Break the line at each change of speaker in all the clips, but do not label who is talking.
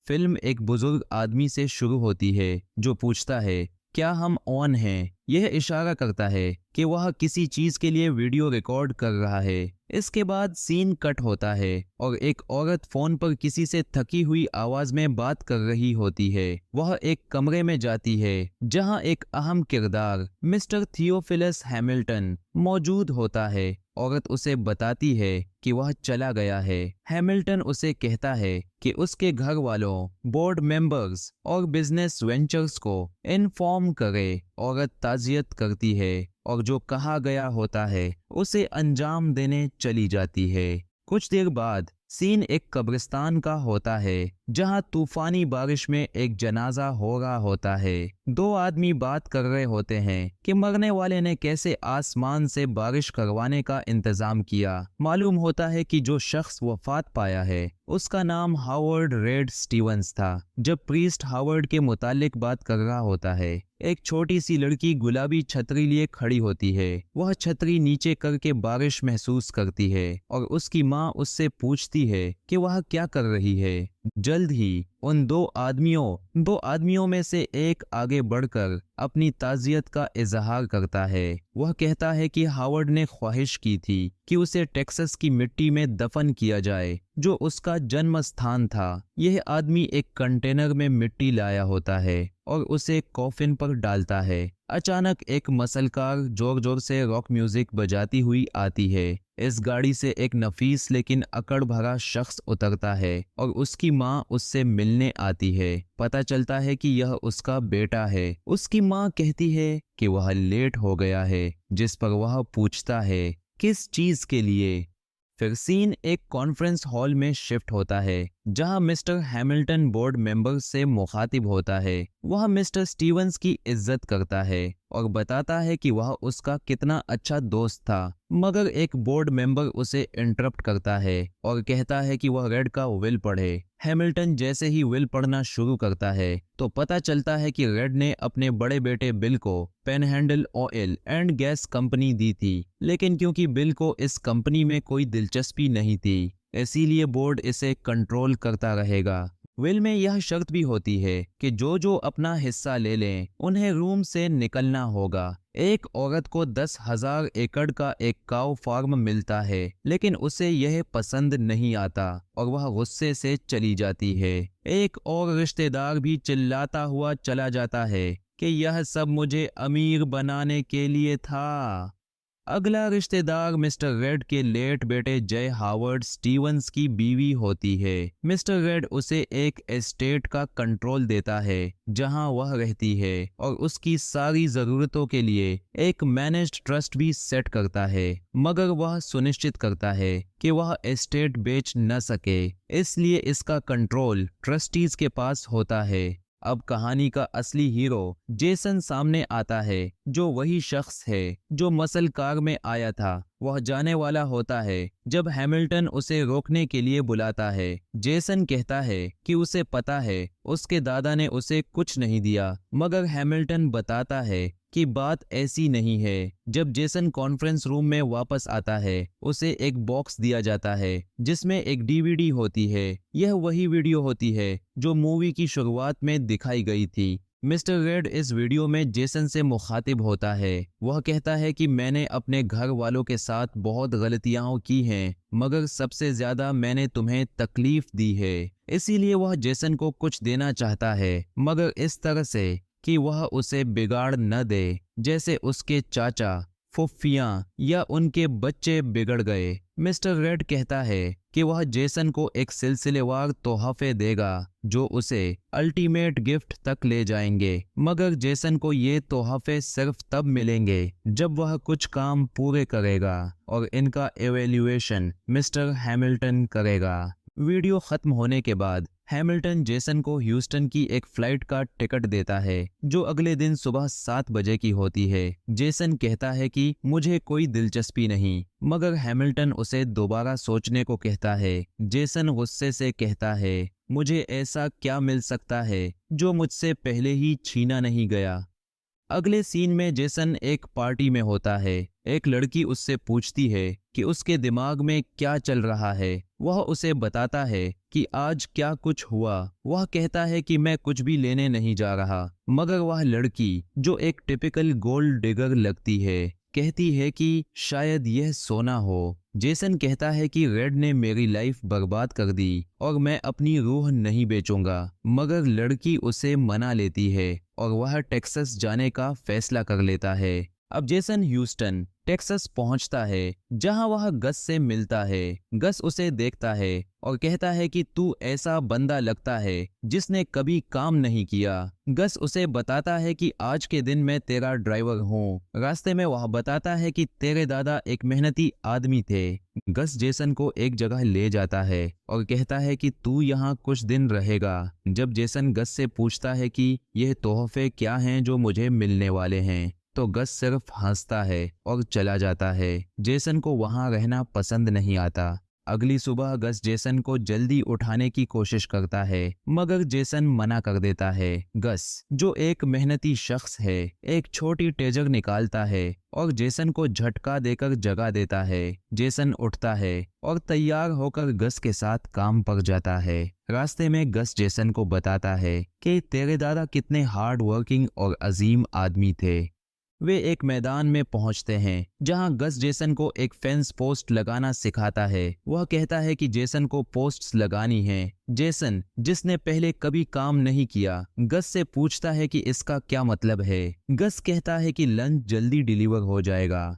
Film एक बुजुर्ग आदमी से शुरू होती है जो पूछता है, क्या हम ऑन हैं? यह इशारा करता है कि वह किसी चीज के लिए वीडियो रिकॉर्ड कर रहा है। इसके बाद सीन कट होता है और एक औरत फोन पर किसी से थकी हुई आवाज में बात कर रही होती है। वह एक कमरे में जाती है जहां एक अहम किरदार मिस्टर थियोफिलस हैमिल्टन मौजूद होता है। औरत उसे बताती है कि वह चला गया है। हैमिल्टन उसे कहता है कि उसके घर वालों, बोर्ड मेंबर्स और बिजनेस वेंचर्स को इन्फॉर्म करे। औरत ताज़ियत करती है और जो कहा गया होता है उसे अंजाम देने चली जाती है। कुछ देर बाद सीन एक कब्रिस्तान का होता है जहां तूफानी बारिश में एक जनाजा हो रहा होता है। दो आदमी बात कर रहे होते हैं कि मरने वाले ने कैसे आसमान से बारिश करवाने का इंतजाम किया। मालूम होता है कि जो शख्स वफात पाया है उसका नाम हावर्ड रेड स्टीवंस था। जब प्रीस्ट हावर्ड के मुतालिक बात कर रहा होता है, एक छोटी सी लड़की गुलाबी छतरी लिए खड़ी होती है। वह छतरी नीचे करके बारिश महसूस करती है और उसकी माँ उससे पूछती है कि वह क्या कर रही है। जल्द ही उन दो आदमियों में से एक आगे बढ़कर अपनी ताज़ियत का इजहार करता है। वह कहता है कि हावर्ड ने ख्वाहिश की थी कि उसे टेक्सास की मिट्टी में दफन किया जाए जो उसका जन्म स्थान था। यह आदमी एक कंटेनर में मिट्टी लाया होता है और उसे कॉफिन पर डालता है। अचानक एक मसलकार जोर जोर से रॉक म्यूजिक बजाती हुई आती है। इस गाड़ी से एक नफीस लेकिन अकड़ भरा शख्स उतरता है और उसकी माँ उससे मिलने आती है। पता चलता है कि यह उसका बेटा है। उसकी माँ कहती है कि वह लेट हो गया है, जिस पर वह पूछता है किस चीज के लिए। फिर सीन एक कॉन्फ्रेंस हॉल में शिफ्ट होता है जहां मिस्टर हैमिल्टन बोर्ड मेंबर से मुखातिब होता है। वह मिस्टर स्टीवंस की इज्जत करता है और बताता है कि वह उसका कितना अच्छा दोस्त था। मगर एक बोर्ड मेंबर उसे इंटरप्ट करता है और कहता है कि वह रेड का विल पढ़े। हैमिल्टन जैसे ही विल पढ़ना शुरू करता है तो पता चलता है कि रेड ने अपने बड़े बेटे बिल को पेनहैंडल ऑयल एंड गैस कंपनी दी थी, लेकिन क्योंकि बिल को इस कंपनी में कोई दिलचस्पी नहीं थी, इसीलिए बोर्ड इसे कंट्रोल करता रहेगा। विल में यह शर्त भी होती है कि जो जो अपना हिस्सा ले लें उन्हें रूम से निकलना होगा। एक औरत को 10,000 एकड़ का एक काऊ फार्म मिलता है, लेकिन उसे यह पसंद नहीं आता और वह गुस्से से चली जाती है। एक और रिश्तेदार भी चिल्लाता हुआ चला जाता है कि यह सब मुझे अमीर बनाने के लिए था। अगला रिश्तेदार मिस्टर रेड के लेट बेटे जय हावर्ड स्टीवंस की बीवी होती है। मिस्टर रेड उसे एक एस्टेट का कंट्रोल देता है जहां वह रहती है और उसकी सारी जरूरतों के लिए एक मैनेज्ड ट्रस्ट भी सेट करता है। मगर वह सुनिश्चित करता है कि वह एस्टेट बेच न सके, इसलिए इसका कंट्रोल ट्रस्टीज के पास होता है। अब कहानी का असली हीरो जेसन सामने आता है, जो वही शख्स है जो मसल कार में आया था। वह जाने वाला होता है जब हैमिल्टन उसे रोकने के लिए बुलाता है। जेसन कहता है कि उसे पता है उसके दादा ने उसे कुछ नहीं दिया, मगर हैमिल्टन बताता है कि बात ऐसी नहीं है। जब जेसन कॉन्फ्रेंस रूम में वापस आता है उसे एक बॉक्स दिया जाता है जिसमें एक डीवीडी होती है। यह वही वीडियो होती है जो मूवी की शुरुआत में दिखाई गई थी। मिस्टर रेड इस वीडियो में जेसन से मुखातिब होता है। वह कहता है कि मैंने अपने घर वालों के साथ बहुत गलतियां की हैं, मगर सबसे ज्यादा मैंने तुम्हें तकलीफ दी है। इसीलिए वह जेसन को कुछ देना चाहता है, मगर इस तरह से कि वह उसे बिगाड़ न दे, जैसे उसके चाचा, फुफ्फियां या उनके बच्चे बिगड़ गए। मिस्टर रेड कहता है कि वह जेसन को एक सिलसिलेवार तोहफे देगा जो उसे अल्टीमेट गिफ्ट तक ले जाएंगे, मगर जेसन को ये तोहफे सिर्फ तब मिलेंगे जब वह कुछ काम पूरे करेगा और इनका एवेल्यूएशन मिस्टर हैमिल्टन करेगा। वीडियो खत्म होने के बाद हैमिल्टन जेसन को ह्यूस्टन की एक फ्लाइट का टिकट देता है जो अगले दिन सुबह 7 बजे की होती है। जेसन कहता है कि मुझे कोई दिलचस्पी नहीं, मगर हैमिल्टन उसे दोबारा सोचने को कहता है। जेसन गुस्से से कहता है, मुझे ऐसा क्या मिल सकता है जो मुझसे पहले ही छीना नहीं गया। अगले सीन में जेसन एक पार्टी में होता है। एक लड़की उससे पूछती है कि उसके दिमाग में क्या चल रहा है। वह उसे बताता है कि आज क्या कुछ हुआ। वह कहता है कि मैं कुछ भी लेने नहीं जा रहा, मगर वह लड़की, जो एक टिपिकल गोल्ड डिगर लगती है, कहती है कि शायद यह सोना हो। जेसन कहता है कि रेड ने मेरी लाइफ बर्बाद कर दी और मैं अपनी रूह नहीं बेचूंगा, मगर लड़की उसे मना लेती है और वह टेक्सास जाने का फैसला कर लेता है। अब जेसन ह्यूस्टन टेक्सास पहुंचता है, जहां वह गस से मिलता है। गस उसे देखता है और कहता है कि तू ऐसा बंदा लगता है जिसने कभी काम नहीं किया। गस उसे बताता है कि आज के दिन मैं तेरा ड्राइवर हूँ। रास्ते में वह बताता है कि तेरे दादा एक मेहनती आदमी थे। गस जेसन को एक जगह ले जाता है और कहता है कि तू यहाँ कुछ दिन रहेगा। जब जेसन गस से पूछता है कि यह तोहफे क्या हैं जो मुझे मिलने वाले हैं, तो गस सिर्फ हंसता है और चला जाता है। जेसन को वहां रहना पसंद नहीं आता। अगली सुबह गस जेसन को जल्दी उठाने की कोशिश करता है, मगर जेसन मना कर देता है। गस, जो एक मेहनती शख्स है, एक छोटी टेजर निकालता है और जेसन को झटका देकर जगा देता है। जेसन उठता है और तैयार होकर गस के साथ काम पर जाता है। रास्ते में गस जेसन को बताता है कि तेरे दादा कितने हार्ड वर्किंग और अजीम आदमी थे। वे एक मैदान में पहुंचते हैं, जहां गस जेसन को एक फेंस पोस्ट लगाना सिखाता है। वह कहता है कि जेसन को पोस्ट्स लगानी है। जेसन, जिसने पहले कभी काम नहीं किया, गस से पूछता है कि इसका क्या मतलब है। गस कहता है कि लंच जल्दी डिलीवर हो जाएगा।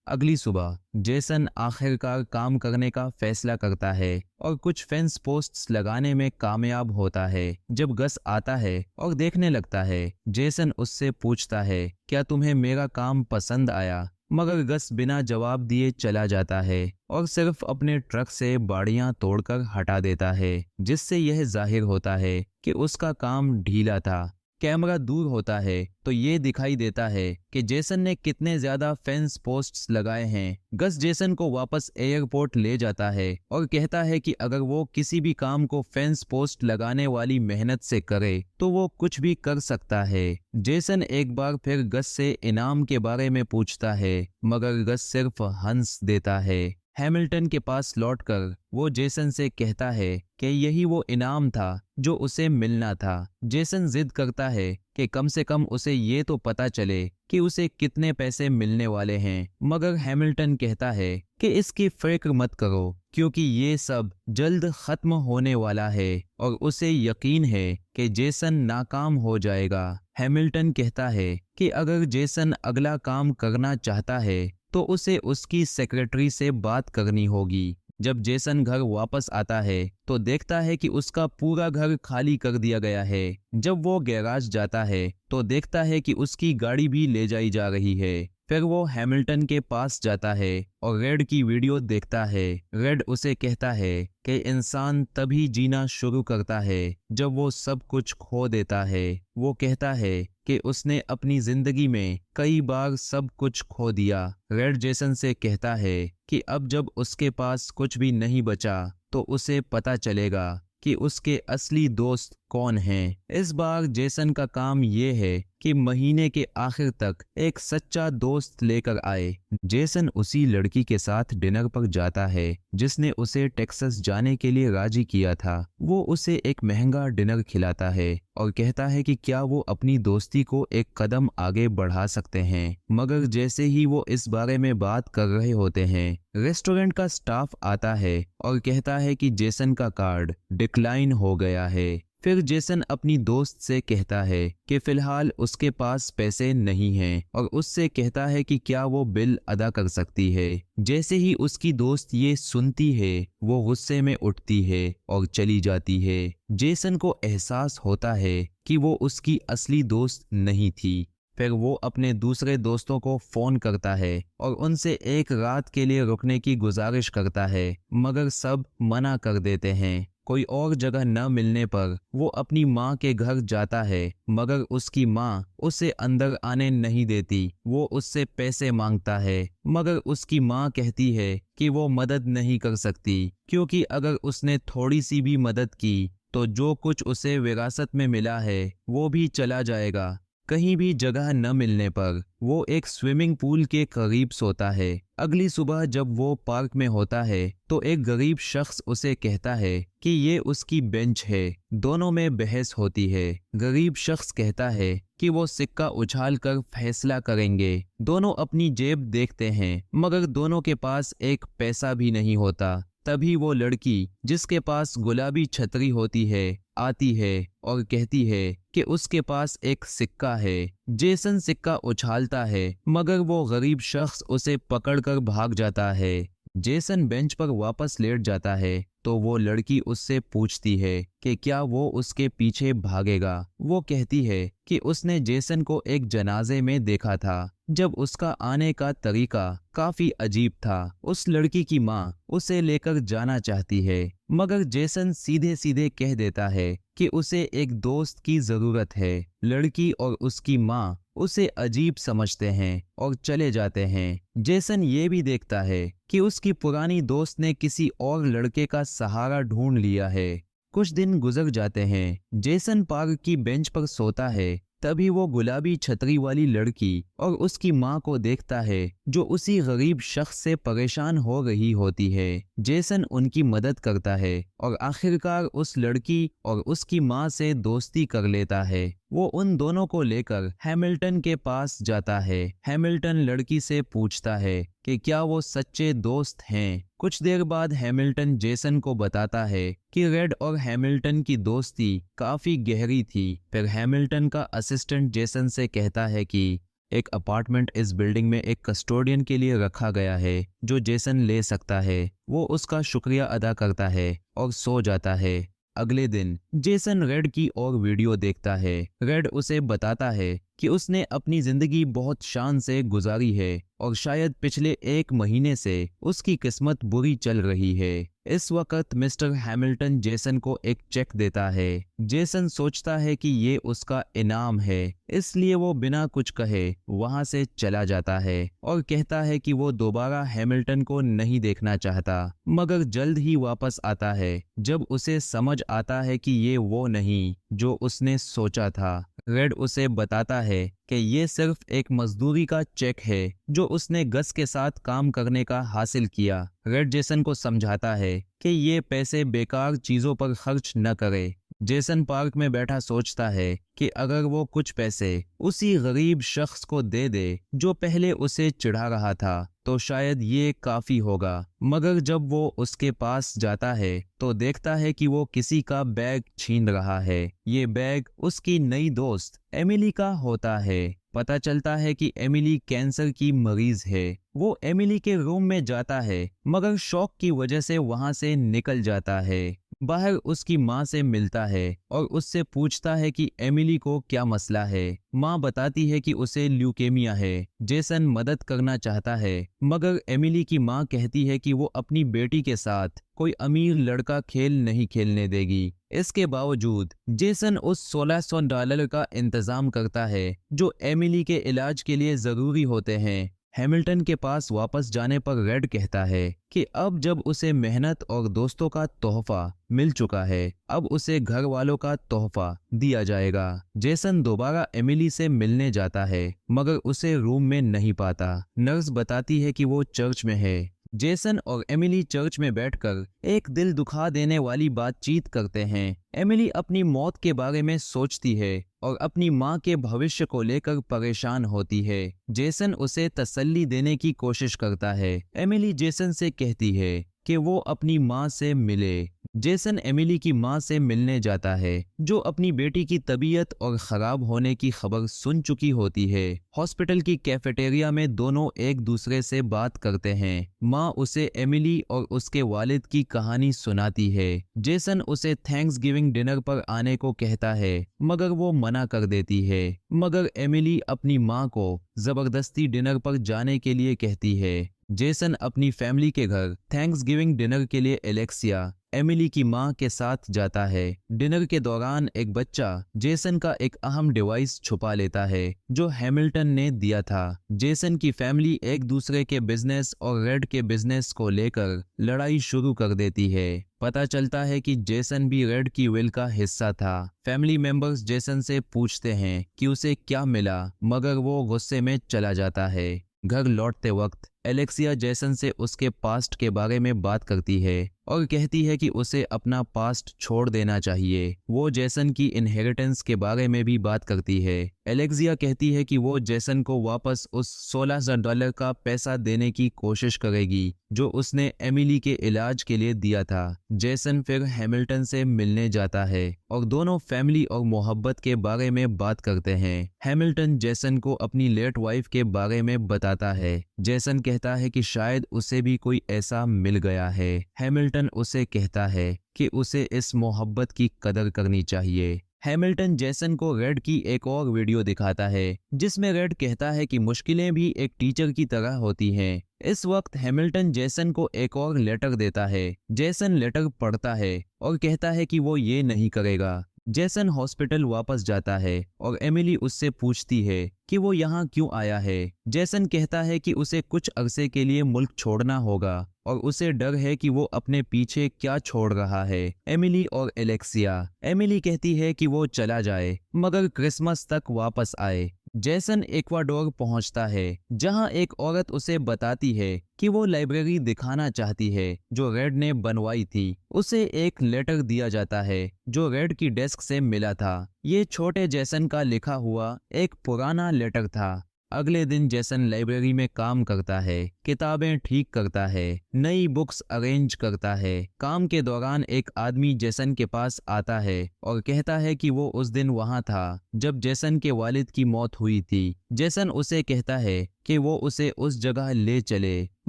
अगली सुबह जेसन आखिरकार काम करने का फैसला करता है और कुछ फेंस पोस्ट्स लगाने में कामयाब होता है। जब गस आता है और देखने लगता है, जेसन उससे पूछता है, क्या तुम्हें मेरा काम पसंद आया? मगर गस बिना जवाब दिए चला जाता है और सिर्फ अपने ट्रक से बाड़ियां तोड़कर हटा देता है, जिससे यह जाहिर होता है कि उसका काम ढीला था। कैमरा दूर होता है तो ये दिखाई देता है कि जेसन ने कितने ज्यादा फेंस पोस्ट्स लगाए हैं। गस जेसन को वापस एयरपोर्ट ले जाता है और कहता है कि अगर वो किसी भी काम को फेंस पोस्ट लगाने वाली मेहनत से करे तो वो कुछ भी कर सकता है। जेसन एक बार फिर गस से इनाम के बारे में पूछता है, मगर गस सिर्फ हंस देता है। हैमिल्टन के पास लौटकर वो जेसन से कहता है कि यही वो इनाम था जो उसे मिलना था। जेसन जिद करता है कि कम से कम उसे ये तो पता चले कि उसे कितने पैसे मिलने वाले हैं, मगर हैमिल्टन कहता है कि इसकी फिक्र मत करो, क्योंकि ये सब जल्द खत्म होने वाला है और उसे यकीन है कि जेसन नाकाम हो जाएगा। हैमिल्टन कहता है कि अगर जेसन अगला काम करना चाहता है तो उसे उसकी सेक्रेटरी से बात करनी होगी। जब जेसन घर वापस आता है तो देखता है कि उसका पूरा घर खाली कर दिया गया है। जब वो गैराज जाता है तो देखता है कि उसकी गाड़ी भी ले जाई जा रही है। फिर वो हैमिल्टन के पास जाता है और रेड की वीडियो देखता है। रेड उसे कहता है कि इंसान तभी जीना शुरू करता है जब वो सब कुछ खो देता है। वो कहता है कि उसने अपनी जिंदगी में कई बार सब कुछ खो दिया। रेड जेसन से कहता है कि अब जब उसके पास कुछ भी नहीं बचा तो उसे पता चलेगा कि उसके असली दोस्त कौन हैं। इस बार जेसन का काम ये है कि महीने के आखिर तक एक सच्चा दोस्त लेकर आए। जेसन उसी लड़की के साथ डिनर पर जाता है जिसने उसे टेक्सास जाने के लिए राजी किया था। वो उसे एक महंगा डिनर खिलाता है और कहता है कि क्या वो अपनी दोस्ती को एक कदम आगे बढ़ा सकते हैं। मगर जैसे ही वो इस बारे में बात कर रहे होते हैं, रेस्टोरेंट का स्टाफ आता है और कहता है कि जेसन का कार्ड डिक्लाइन हो गया है। फिर जेसन अपनी दोस्त से कहता है कि फिलहाल उसके पास पैसे नहीं हैं और उससे कहता है कि क्या वो बिल अदा कर सकती है। जैसे ही उसकी दोस्त ये सुनती है, वो गुस्से में उठती है और चली जाती है। जेसन को एहसास होता है कि वो उसकी असली दोस्त नहीं थी। फिर वो अपने दूसरे दोस्तों को फोन करता है और उनसे एक रात के लिए रुकने की गुजारिश करता है, मगर सब मना कर देते हैं। कोई और जगह न मिलने पर वो अपनी माँ के घर जाता है, मगर उसकी माँ उसे अंदर आने नहीं देती। वो उससे पैसे मांगता है, मगर उसकी माँ कहती है कि वो मदद नहीं कर सकती, क्योंकि अगर उसने थोड़ी सी भी मदद की तो जो कुछ उसे विरासत में मिला है वो भी चला जाएगा। कहीं भी जगह न मिलने पर वो एक स्विमिंग पूल के करीब सोता है। अगली सुबह जब वो पार्क में होता है तो एक गरीब शख्स उसे कहता है कि ये उसकी बेंच है। दोनों में बहस होती है। गरीब शख्स कहता है कि वो सिक्का उछाल कर फैसला करेंगे। दोनों अपनी जेब देखते हैं मगर दोनों के पास एक पैसा भी नहीं होता। तभी वो लड़की जिसके पास गुलाबी छतरी होती है आती है और कहती है कि उसके पास एक सिक्का है। जेसन सिक्का उछालता है मगर वो गरीब शख्स उसे पकड़कर भाग जाता है। जेसन बेंच पर वापस लेट जाता है तो वो लड़की उससे पूछती है कि क्या वो उसके पीछे भागेगा। वो कहती है कि उसने जेसन को एक जनाजे में देखा था जब उसका आने का तरीका काफी अजीब था। उस लड़की की माँ उसे लेकर जाना चाहती है मगर जेसन सीधे सीधे कह देता है कि उसे एक दोस्त की जरूरत है। लड़की और उसकी माँ उसे अजीब समझते हैं और चले जाते हैं। जेसन ये भी देखता है कि उसकी पुरानी दोस्त ने किसी और लड़के का सहारा ढूंढ लिया है। कुछ दिन गुजर जाते हैं। जेसन पार्क की बेंच पर सोता है। तभी वो गुलाबी छतरी वाली लड़की और उसकी माँ को देखता है जो उसी गरीब शख्स से परेशान हो रही होती है। जेसन उनकी मदद करता है और आखिरकार उस लड़की और उसकी माँ से दोस्ती कर लेता है। वो उन दोनों को लेकर हैमिल्टन के पास जाता है। हैमिल्टन लड़की से पूछता है कि क्या वो सच्चे दोस्त हैं। कुछ देर बाद हैमिल्टन जेसन को बताता है कि रेड और हैमिल्टन की दोस्ती काफी गहरी थी। फिर हैमिल्टन का असिस्टेंट जेसन से कहता है कि एक अपार्टमेंट इस बिल्डिंग में एक कस्टोडियन के लिए रखा गया है जो जेसन ले सकता है। वो उसका शुक्रिया अदा करता है और सो जाता है। अगले दिन जेसन रेड की और वीडियो देखता है। रेड उसे बताता है कि उसने अपनी जिंदगी बहुत शान से गुजारी है और शायद पिछले 1 महीने से उसकी किस्मत बुरी चल रही है। इस वक्त मिस्टर हैमिल्टन जेसन को एक चेक देता है। जेसन सोचता है कि ये उसका इनाम है, इसलिए वो बिना कुछ कहे वहां से चला जाता है और कहता है कि वो दोबारा हैमिल्टन को नहीं देखना चाहता। मगर जल्द ही वापस आता है जब उसे समझ आता है कि ये वो नहीं जो उसने सोचा था। रेड उसे बताता है कि ये सिर्फ एक मजदूरी का चेक है जो उसने गस के साथ काम करने का हासिल किया। रेड जेसन को समझाता है कि ये पैसे बेकार चीजों पर खर्च न करे। जेसन पार्क में बैठा सोचता है कि अगर वो कुछ पैसे उसी गरीब शख्स को दे दे जो पहले उसे चिढ़ा रहा था तो शायद ये काफी होगा। मगर जब वो उसके पास जाता है तो देखता है कि वो किसी का बैग छीन रहा है। ये बैग उसकी नई दोस्त एमिली का होता है। पता चलता है कि एमिली कैंसर की मरीज है। वो एमिली के रूम में जाता है मगर शॉक की वजह से वहां से निकल जाता है। बाहर उसकी माँ से मिलता है और उससे पूछता है कि एमिली को क्या मसला है। माँ बताती है कि उसे ल्यूकेमिया है। जेसन मदद करना चाहता है मगर एमिली की माँ कहती है कि वो अपनी बेटी के साथ कोई अमीर लड़का खेल नहीं खेलने देगी। इसके बावजूद जेसन उस $1600 का इंतजाम करता है जो एमिली के इलाज के लिए जरूरी होते हैं। हैमिल्टन के पास वापस जाने पर रेड कहता है कि अब जब उसे मेहनत और दोस्तों का तोहफा मिल चुका है अब उसे घर वालों का तोहफा दिया जाएगा। जेसन दोबारा एमिली से मिलने जाता है मगर उसे रूम में नहीं पाता। नर्स बताती है कि वो चर्च में है। जेसन और एमिली चर्च में बैठकर एक दिल दुखा देने वाली बातचीत करते हैं। एमिली अपनी मौत के बारे में सोचती है और अपनी माँ के भविष्य को लेकर परेशान होती है। जेसन उसे तसल्ली देने की कोशिश करता है। एमिली जेसन से कहती है कि वो अपनी माँ से मिले। जेसन एमिली की माँ से मिलने जाता है जो अपनी बेटी की तबीयत और खराब होने की खबर सुन चुकी होती है। हॉस्पिटल की कैफेटेरिया में दोनों एक दूसरे से बात करते हैं। माँ उसे एमिली और उसके वालिद की कहानी सुनाती है। जेसन उसे थैंक्स गिविंग डिनर पर आने को कहता है मगर वो मना कर देती है। मगर एमिली अपनी माँ को जबरदस्ती डिनर पर जाने के लिए कहती है। जेसन अपनी फैमिली के घर थैंक्सगिविंग डिनर के लिए एलेक्सिया एमिली की मां के साथ जाता है। डिनर के दौरान एक बच्चा जेसन का एक अहम डिवाइस छुपा लेता है जो हैमिल्टन ने दिया था। जेसन की फैमिली एक दूसरे के बिजनेस और रेड के बिजनेस को लेकर लड़ाई शुरू कर देती है। पता चलता है कि जेसन भी रेड की विल का हिस्सा था। फैमिली मेंबर्स जेसन से पूछते हैं कि उसे क्या मिला, मगर वो गुस्से में चला जाता है। घर लौटते वक्त एलेक्सिया जेसन से उसके पास्ट के बारे में बात करती है और कहती है कि उसे अपना पास्ट छोड़ देना चाहिए। वो जेसन की इनहेरिटेंस के बारे में भी बात करती है। एलेक्सिया कहती है कि वो जेसन को वापस उस $16,000 का पैसा देने की कोशिश करेगी जो उसने एमिली के इलाज के लिए दिया था। जेसन फिर हैमिल्टन से मिलने जाता है और दोनों फैमिली और मोहब्बत के बारे में बात करते हैं। हैमिल्टन जेसन को अपनी लेट वाइफ के बारे में बताता है। जेसन कहता है कि शायद उसे भी कोई ऐसा मिल गया है। हैमिल्टन उसे कहता है कि उसे इस मोहब्बत की कदर करनी चाहिए। हैमिल्टन जेसन को रेड की एक और वीडियो दिखाता है जिसमें रेड कहता है कि मुश्किलें भी एक टीचर की तरह होती हैं। इस वक्त हैमिल्टन जेसन को एक और लेटर देता है। जेसन लेटर पढ़ता है और कहता है कि वो ये नहीं करेगा। जेसन हॉस्पिटल वापस जाता है और एमिली उससे पूछती है कि वो यहाँ क्यों आया है। जेसन कहता है कि उसे कुछ अरसे के लिए मुल्क छोड़ना होगा और उसे डर है कि वो अपने पीछे क्या छोड़ रहा है। एमिली और एलेक्सिया। एमिली कहती है कि वो चला जाए मगर क्रिसमस तक वापस आए। जेसन इक्वाडोर पहुंचता है जहां एक औरत उसे बताती है कि वो लाइब्रेरी दिखाना चाहती है जो रेड ने बनवाई थी। उसे एक लेटर दिया जाता है जो रेड की डेस्क से मिला था। ये छोटे जेसन का लिखा हुआ एक पुराना लेटर था। अगले दिन जेसन लाइब्रेरी में काम करता है, किताबें ठीक करता है, नई बुक्स अरेंज करता है। काम के दौरान एक आदमी जेसन के पास आता है और कहता है कि वो उस दिन वहां था जब जेसन के वालिद की मौत हुई थी। जेसन उसे कहता है कि वो उसे उस जगह ले चले,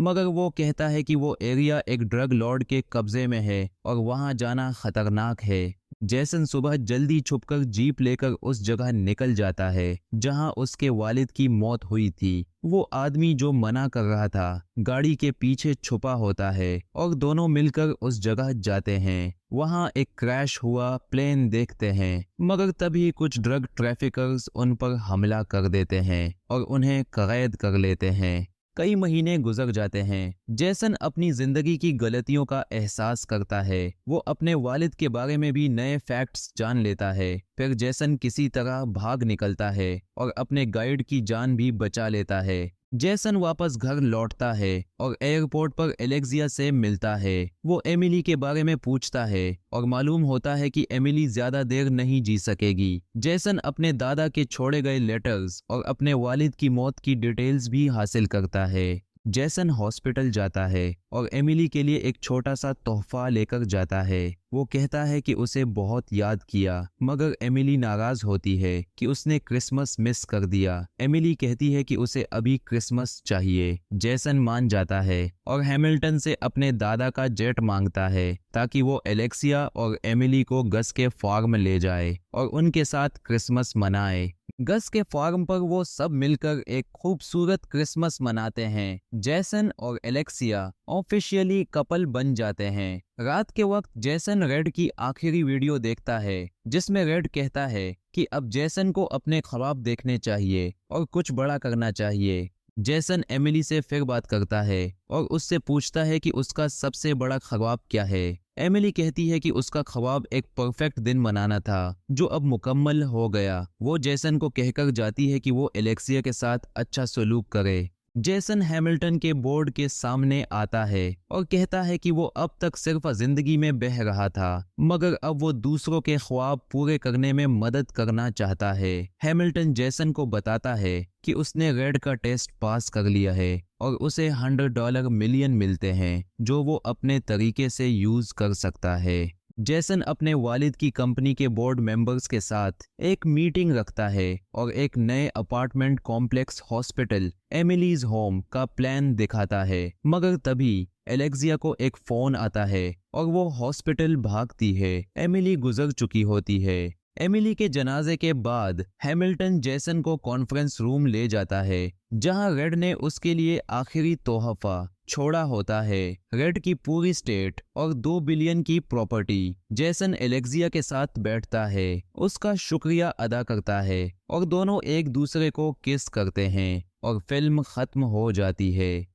मगर वो कहता है कि वो एरिया एक ड्रग लॉर्ड के कब्जे में है और वहां जाना खतरनाक है। जेसन सुबह जल्दी छुपकर जीप लेकर उस जगह निकल जाता है जहां उसके वालिद की मौत हुई थी। वो आदमी जो मना कर रहा था गाड़ी के पीछे छुपा होता है और दोनों मिलकर उस जगह जाते हैं। वहां एक क्रैश हुआ प्लेन देखते हैं, मगर तभी कुछ ड्रग ट्रैफिकर्स उन पर हमला कर देते हैं और उन्हें कैद कर लेते हैं। कई महीने गुजर जाते हैं। जेसन अपनी जिंदगी की गलतियों का एहसास करता है। वो अपने वालिद के बारे में भी नए फैक्ट्स जान लेता है। फिर जेसन किसी तरह भाग निकलता है और अपने गाइड की जान भी बचा लेता है। जेसन वापस घर लौटता है और एयरपोर्ट पर एलेक्सिया से मिलता है। वो एमिली के बारे में पूछता है और मालूम होता है कि एमिली ज्यादा देर नहीं जी सकेगी। जेसन अपने दादा के छोड़े गए लेटर्स और अपने वालिद की मौत की डिटेल्स भी हासिल करता है। जेसन हॉस्पिटल जाता है और एमिली के लिए एक छोटा सा तोहफा लेकर जाता है। वो कहता है कि उसे बहुत याद किया, मगर एमिली नाराज होती है कि उसने क्रिसमस मिस कर दिया। एमिली कहती है कि उसे अभी क्रिसमस चाहिए। जेसन मान जाता है और हैमिल्टन से अपने दादा का जेट मांगता है ताकि वो एलेक्सिया और एमिली को गस के फार्म ले जाए और उनके साथ क्रिसमस मनाए। गस के फार्म पर वो सब मिलकर एक खूबसूरत क्रिसमस मनाते हैं। जेसन और एलेक्सिया ऑफिशियली कपल बन जाते हैं। रात के वक्त जेसन रेड की आखिरी वीडियो देखता है जिसमें रेड कहता है कि अब जेसन को अपने ख्वाब देखने चाहिए और कुछ बड़ा करना चाहिए। जेसन एमिली से फिर बात करता है और उससे पूछता है कि उसका सबसे बड़ा ख्वाब क्या है। एमिली कहती है कि उसका ख्वाब एक परफेक्ट दिन मनाना था जो अब मुकम्मल हो गया। वो जेसन को कहकर जाती है कि वो एलेक्सिया के साथ अच्छा सलूक करे। जेसन हैमिल्टन के बोर्ड के सामने आता है और कहता है कि वो अब तक सिर्फ जिंदगी में बह रहा था, मगर अब वो दूसरों के ख्वाब पूरे करने में मदद करना चाहता है। हैमिल्टन जेसन को बताता है कि उसने रेड का टेस्ट पास कर लिया है और उसे $100 मिलियन मिलते हैं जो वो अपने तरीके से यूज कर सकता है। जेसन अपने वालिद की कंपनी के बोर्ड मेंबर्स के साथ एक मीटिंग रखता है और एक नए अपार्टमेंट कॉम्प्लेक्स हॉस्पिटल एमिलीज होम का प्लान दिखाता है, मगर तभी एलेक्सिया को एक फोन आता है और वो हॉस्पिटल भागती है। एमिली गुजर चुकी होती है। एमिली के जनाजे के बाद हैमिल्टन जेसन को कॉन्फ्रेंस रूम ले जाता है जहां रेड ने उसके लिए आखिरी तोहफा छोड़ा होता है, रेड की पूरी स्टेट और 2 बिलियन की प्रॉपर्टी। जेसन एलेक्सिया के साथ बैठता है, उसका शुक्रिया अदा करता है और दोनों एक दूसरे को किस करते हैं और फिल्म खत्म हो जाती है।